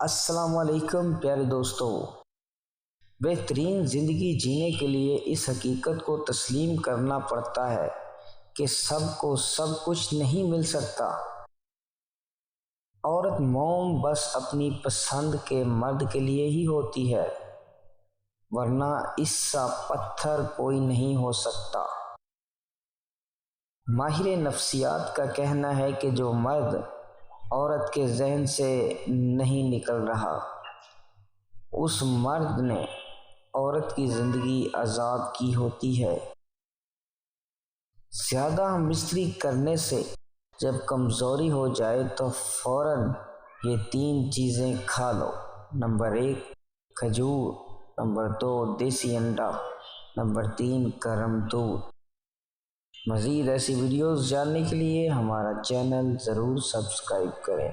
السلام علیکم پیارے دوستو۔ بہترین زندگی جینے کے لیے اس حقیقت کو تسلیم کرنا پڑتا ہے کہ سب کو سب کچھ نہیں مل سکتا۔ عورت موم بس اپنی پسند کے مرد کے لیے ہی ہوتی ہے، ورنہ اس سا پتھر کوئی نہیں ہو سکتا۔ ماہر نفسیات کا کہنا ہے کہ جو مرد عورت کے ذہن سے نہیں نکل رہا، اس مرد نے عورت کی زندگی آزاد کی ہوتی ہے۔ زیادہ مستری کرنے سے جب کمزوری ہو جائے تو فوراً یہ 3 چیزیں کھا لو۔ نمبر 1 کھجور، نمبر 2 دیسی انڈا، نمبر 3 گرم دودھ۔ مزید ایسی ویڈیوز جاننے کے لیے ہمارا چینل ضرور سبسکرائب کریں۔